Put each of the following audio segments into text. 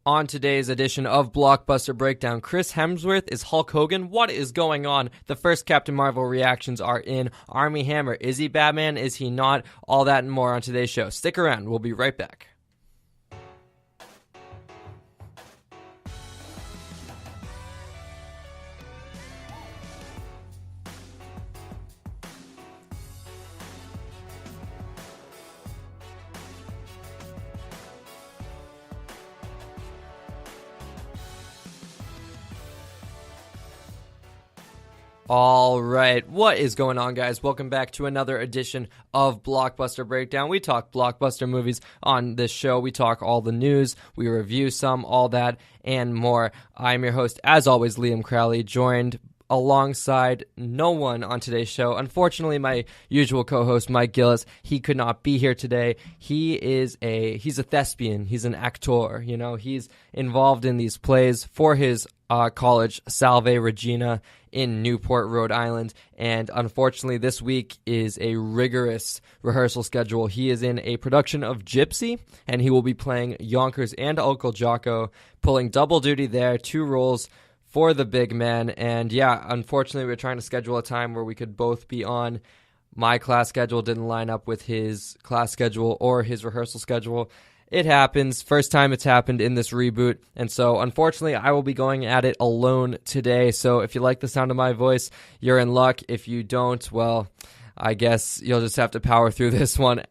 On today's edition of Blockbuster Breakdown, Chris Hemsworth is Hulk Hogan. What is going on? The first Captain Marvel reactions are in. Armie Hammer, is he Batman? Is he not? All that and more on today's show. Stick around. We'll be right back. All right, what is going on, guys? Welcome back to another edition of Blockbuster Breakdown. We talk blockbuster movies on this show. We talk all the news, we review some, all that, and more. I'm your host, as always, Liam Crowley, joined alongside no one on today's show. Unfortunately, my usual co-host, Mike Gillis, he could not be here today. He's a thespian. He's an actor. You know, he's involved in these plays for his college, Salve Regina, in Newport, Rhode Island, and unfortunately this week is a rigorous rehearsal schedule. He is in a production of Gypsy, and he will be playing Yonkers and Uncle Jocko, pulling double duty there, 2 roles for the big man. And yeah, unfortunately we're trying to schedule a time where we could both be on. My class schedule didn't line up with his class schedule or his rehearsal schedule. It happens. First time it's happened in this reboot. And so, unfortunately, I will be going at it alone today. So if you like the sound of my voice, you're in luck. If you don't, well, I guess you'll just have to power through this one.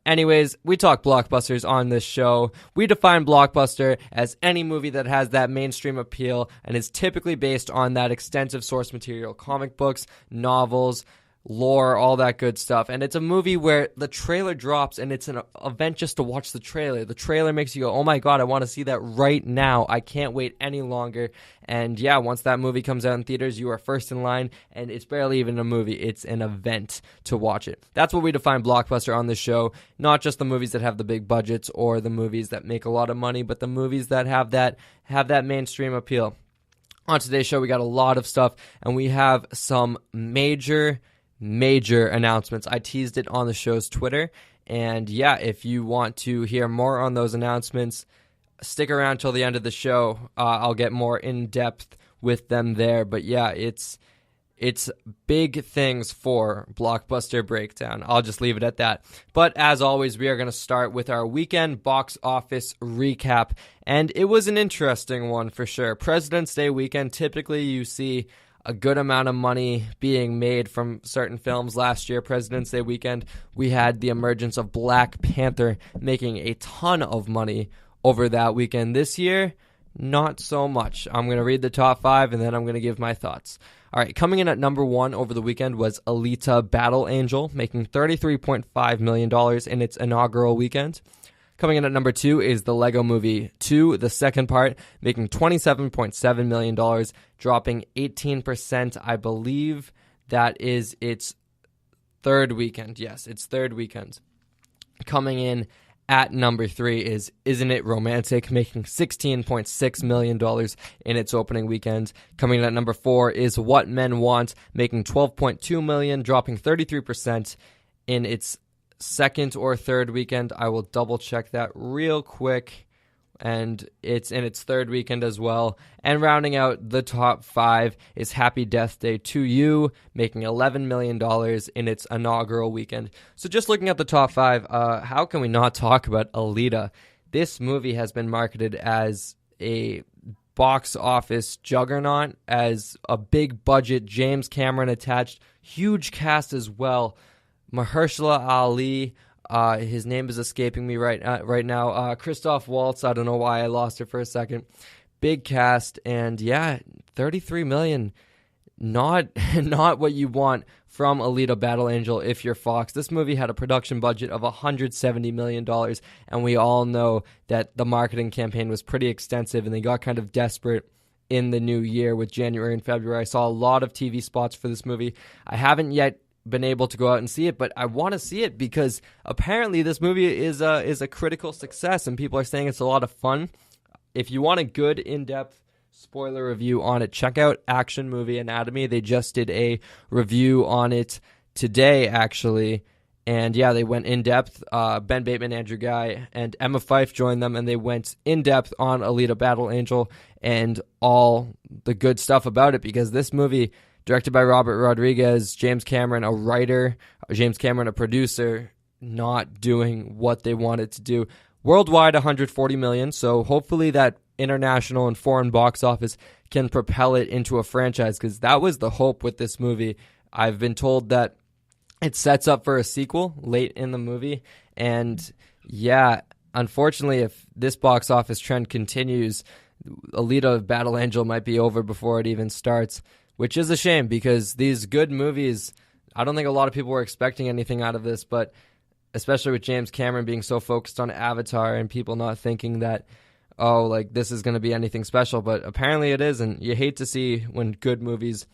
Anyways, we talk blockbusters on this show. We define blockbuster as any movie that has that mainstream appeal and is typically based on that extensive source material, comic books, novels, lore, all that good stuff. And it's a movie where the trailer drops and it's an event just to watch the trailer. The trailer makes you go, oh my god, I want to see that right now. I can't wait any longer. And yeah, once that movie comes out in theaters, you are first in line, and it's barely even a movie. It's an event to watch it. That's what we define blockbuster on this show. Not just the movies that have the big budgets or the movies that make a lot of money, but the movies that have that mainstream appeal. On today's show, we got a lot of stuff, and we have some major announcements. I teased it on the show's Twitter, and yeah, if you want to hear more on those announcements, stick around till the end of the show. I'll get more in depth with them there. But yeah, it's big things for Blockbuster Breakdown. I'll just leave it at that. But as always, we are going to start with our weekend box office recap, and it was an interesting one for sure. President's Day weekend, typically you see a good amount of money being made from certain films. Last year, President's Day weekend, we had the emergence of Black Panther making a ton of money over that weekend. This year, not so much. I'm going to read the top 5 and then I'm going to give my thoughts. All right, coming in at number 1 over the weekend was Alita Battle Angel, making $33.5 million in its inaugural weekend. Coming in at number 2 is the Lego Movie 2, the second part, making $27.7 million, dropping 18%. I believe that is its third weekend. Yes, its third weekend. Coming in at number 3 is Isn't It Romantic, making $16.6 million in its opening weekend. Coming in at number 4 is What Men Want, making $12.2 million, dropping 33% in its second or third weekend. I will double check that real quick, and it's in its third weekend as well. And rounding out the top 5 is Happy Death Day to You, making $11 million in its inaugural weekend. So just looking at the top 5, how can we not talk about Alita? This movie has been marketed as a box office juggernaut, as a big budget, James Cameron attached, huge cast as well. Mahershala Ali, his name is escaping me right now. Christoph Waltz, I don't know why I lost it for a second. Big cast, and yeah, $33 million. Not what you want from Alita Battle Angel if you're Fox. This movie had a production budget of $170 million, and we all know that the marketing campaign was pretty extensive, and they got kind of desperate in the new year with January and February. I saw a lot of TV spots for this movie. I haven't yet been able to go out and see it, but I want to see it because apparently this movie is a critical success, and people are saying it's a lot of fun. If you want a good in-depth spoiler review on it, check out Action Movie Anatomy. They just did a review on it today, actually, And yeah, they went in depth. Ben Bateman, Andrew Guy, and Emma Fyffe joined them, and they went in depth on Alita: Battle Angel and all the good stuff about it, because this movie, directed by Robert Rodriguez, James Cameron, a writer, James Cameron, a producer, not doing what they wanted to do. Worldwide, 140 million. So hopefully that international and foreign box office can propel it into a franchise, because that was the hope with this movie. I've been told that it sets up for a sequel late in the movie. And yeah, unfortunately, if this box office trend continues, Alita: Battle Angel might be over before it even starts, which is a shame, because these good movies, I don't think a lot of people were expecting anything out of this, but especially with James Cameron being so focused on Avatar and people not thinking that, oh, like this is going to be anything special, but apparently it is, and you hate to see when good movies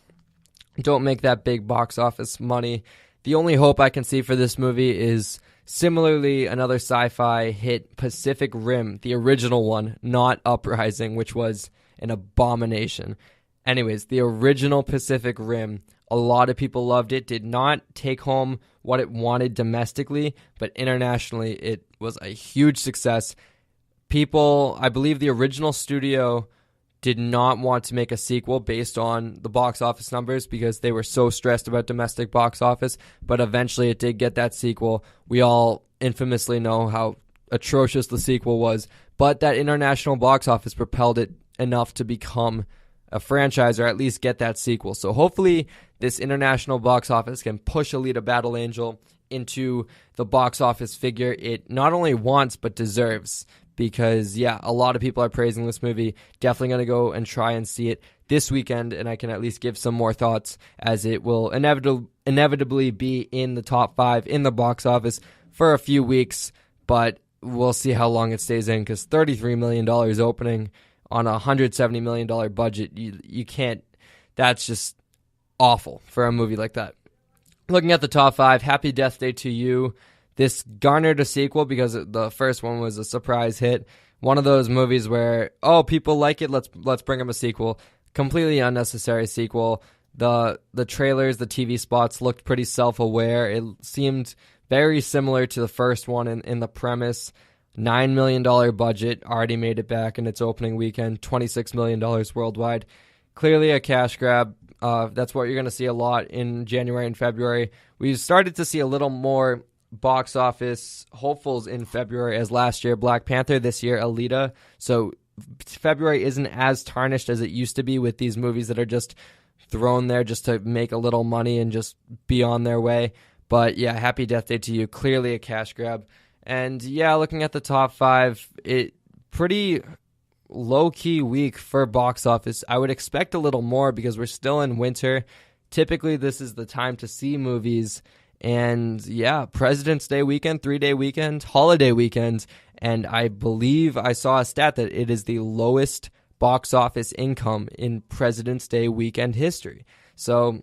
don't make that big box office money. The only hope I can see for this movie is similarly another sci-fi hit, Pacific Rim, the original one, not Uprising, which was an abomination. Anyways, the original Pacific Rim, a lot of people loved it, did not take home what it wanted domestically, but internationally it was a huge success. People, I believe the original studio did not want to make a sequel based on the box office numbers because they were so stressed about domestic box office, but eventually it did get that sequel. We all infamously know how atrocious the sequel was, but that international box office propelled it enough to become a franchise, or at least get that sequel. So hopefully this international box office can push Alita: Battle Angel into the box office figure it not only wants but deserves. Because, yeah, a lot of people are praising this movie. Definitely going to go and try and see it this weekend, and I can at least give some more thoughts, as it will inevitably be in the top 5 in the box office for a few weeks, but we'll see how long it stays in, because $33 million opening on a $170 million budget, you can't, that's just awful for a movie like that. Looking at the top 5, Happy Death Day to You. This garnered a sequel because the first one was a surprise hit. One of those movies where, oh, people like it, let's bring them a sequel. Completely unnecessary sequel. The trailers, the TV spots looked pretty self-aware. It seemed very similar to the first one in the premise. $9 million budget, already made it back in its opening weekend. $26 million worldwide. Clearly a cash grab. That's what you're going to see a lot in January and February. We started to see a little more box office hopefuls in February, as last year Black Panther, this year Alita. So February isn't as tarnished as it used to be with these movies that are just thrown there just to make a little money and just be on their way. But yeah, Happy Death Day to You, clearly a cash grab. And yeah, looking at the top 5, it pretty low-key week for box office. I would expect a little more because we're still in winter. Typically this is the time to see movies. And yeah, President's Day weekend, 3-day weekend, holiday weekend, and I believe I saw a stat that it is the lowest box office income in President's Day weekend history. So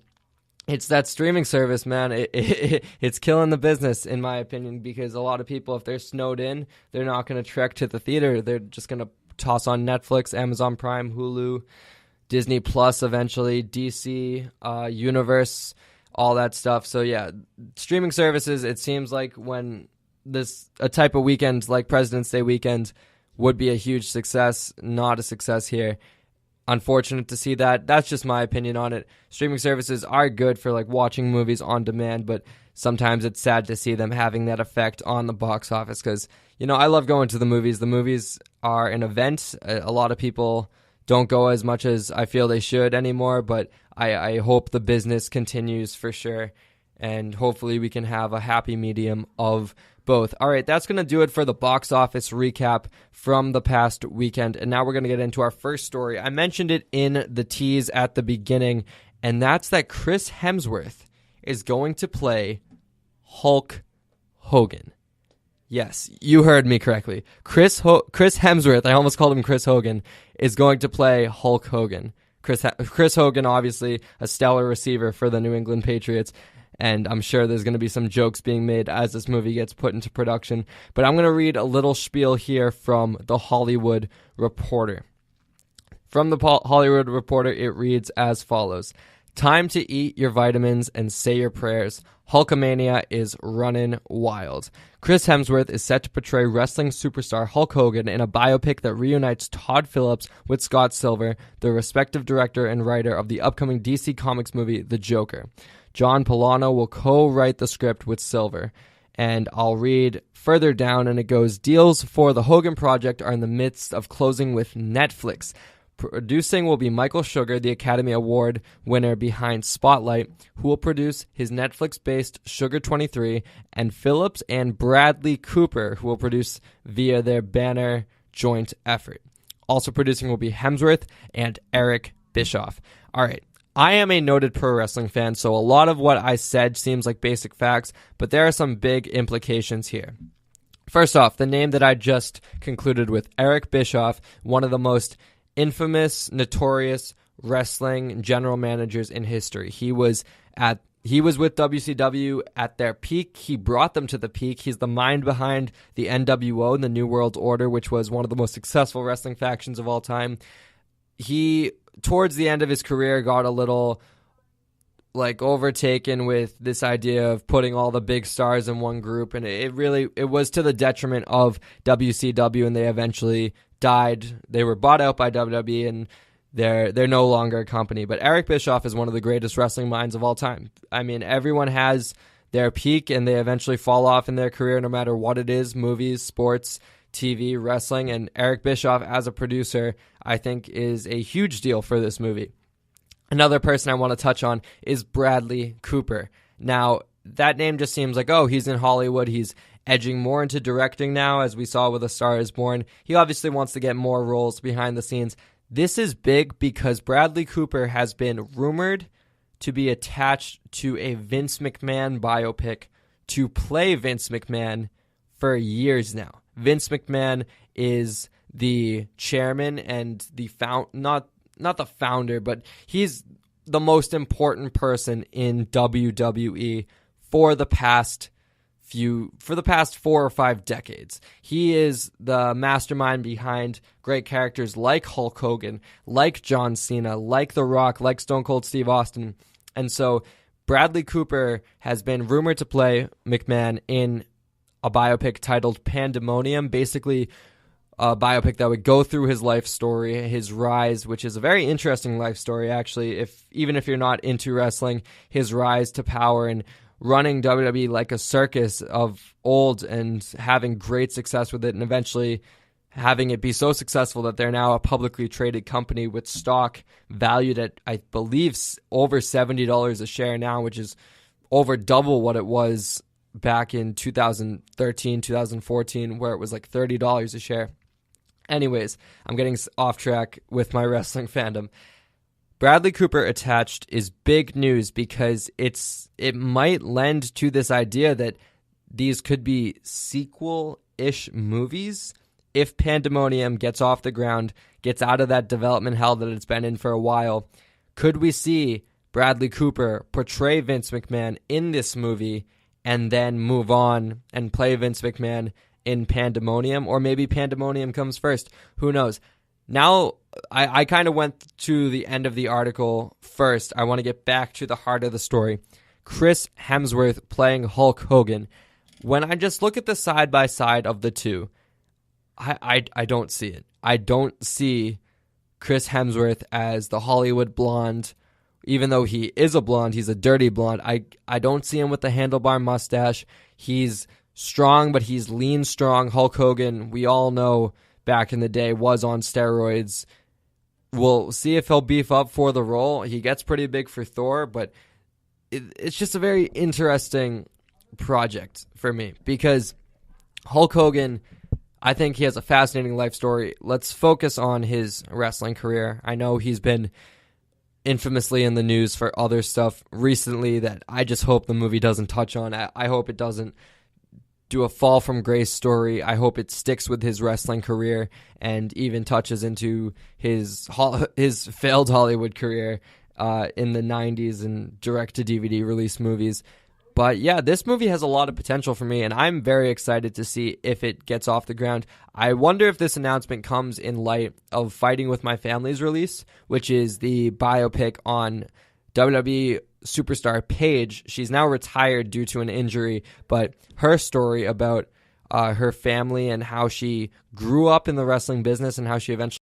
it's that streaming service, man. It's killing the business, in my opinion, because a lot of people, if they're snowed in, they're not going to trek to the theater. They're just going to toss on Netflix, Amazon Prime, Hulu, Disney Plus eventually, DC, Universe, all that stuff. So yeah, streaming services, it seems like when a type of weekend like President's Day weekend would be a huge success, not a success here. Unfortunate to see that. That's just my opinion on it. Streaming services are good for like watching movies on demand, but sometimes it's sad to see them having that effect on the box office, because, you know, I love going to the movies. The movies are an event. A lot of people don't go as much as I feel they should anymore, but I hope the business continues for sure, and hopefully we can have a happy medium of both. All right, that's going to do it for the box office recap from the past weekend, and now we're going to get into our first story. I mentioned it in the tease at the beginning, and that's that Chris Hemsworth is going to play Hulk Hogan. Yes, you heard me correctly. Chris Hemsworth, I almost called him Chris Hogan, is going to play Hulk Hogan. Chris Hogan, obviously a stellar receiver for the New England Patriots, and I'm sure there's going to be some jokes being made as this movie gets put into production. But I'm going to read a little spiel here from The Hollywood Reporter. From The Hollywood Reporter, it reads as follows. Time to eat your vitamins and say your prayers. Hulkamania is running wild. Chris Hemsworth is set to portray wrestling superstar Hulk Hogan in a biopic that reunites Todd Phillips with Scott Silver, the respective director and writer of the upcoming DC Comics movie The Joker. John Polano will co-write the script with Silver. And I'll read further down, and it goes, deals for the Hogan project are in the midst of closing with Netflix. Producing will be Michael Sugar, the Academy Award winner behind Spotlight, who will produce his Netflix-based Sugar 23, and Phillips and Bradley Cooper, who will produce via their banner joint effort. Also producing will be Hemsworth and Eric Bischoff. All right. I am a noted pro wrestling fan, so a lot of what I said seems like basic facts, but there are some big implications here. First off, the name that I just concluded with, Eric Bischoff, one of the most infamous, notorious wrestling general managers in history. He was with WCW at their peak. He brought them to the peak. He's the mind behind the NWO, the New World Order, which was one of the most successful wrestling factions of all time. He, towards the end of his career, got a little overtaken with this idea of putting all the big stars in one group, and it was to the detriment of WCW, and they eventually died. They were bought out by WWE, and they're no longer a company. But Eric Bischoff is one of the greatest wrestling minds of all time. I mean, everyone has their peak, and they eventually fall off in their career, no matter what it is: movies, sports, TV, wrestling. And Eric Bischoff, as a producer, I think is a huge deal for this movie. Another person I want to touch on is Bradley Cooper. Now, that name just seems like, oh, he's in Hollywood. He's edging more into directing now, as we saw with A Star Is Born. He obviously wants to get more roles behind the scenes. This is big because Bradley Cooper has been rumored to be attached to a Vince McMahon biopic to play Vince McMahon for years now. Vince McMahon is the chairman and the not the founder, but he's the most important person in WWE for the past 4 or 5 decades. He is the mastermind behind great characters like Hulk Hogan, like John Cena, like The Rock, like Stone Cold Steve Austin. And so Bradley Cooper has been rumored to play McMahon in a biopic titled Pandemonium, basically a biopic that would go through his life story, his rise, which is a very interesting life story, actually, even if you're not into wrestling, his rise to power and running WWE like a circus of old and having great success with it, and eventually having it be so successful that they're now a publicly traded company with stock valued at, I believe, over $70 a share now, which is over double what it was back in 2013, 2014, where it was like $30 a share. Anyways, I'm getting off track with my wrestling fandom. Bradley Cooper attached is big news because it might lend to this idea that these could be sequel-ish movies if Pandemonium gets off the ground, gets out of that development hell that it's been in for a while. Could we see Bradley Cooper portray Vince McMahon in this movie and then move on and play Vince McMahon in Pandemonium? Or maybe Pandemonium comes first. Who knows? Now, I kind of went to the end of the article first. I want to get back to the heart of the story. Chris Hemsworth playing Hulk Hogan. When I just look at the side-by-side of the two, I don't see it. I don't see Chris Hemsworth as the Hollywood blonde. Even though he is a blonde, he's a dirty blonde. I don't see him with the handlebar mustache. He's strong, but he's lean strong. Hulk Hogan, we all know back in the day, was on steroids. We'll see if he'll beef up for the role. He gets pretty big for Thor, but it's just a very interesting project for me because Hulk Hogan, I think he has a fascinating life story. Let's focus on his wrestling career. I know he's been infamously in the news for other stuff recently that I just hope the movie doesn't touch on. I hope it doesn't do a fall from grace story. I hope it sticks with his wrestling career and even touches into his failed Hollywood career in the 90s and direct-to-DVD release movies. But yeah, this movie has a lot of potential for me, and I'm very excited to see if it gets off the ground. I wonder if this announcement comes in light of Fighting With My Family's release, which is the biopic on WWE superstar Paige. She's now retired due to an injury, but her story about her family and how she grew up in the wrestling business and how she eventually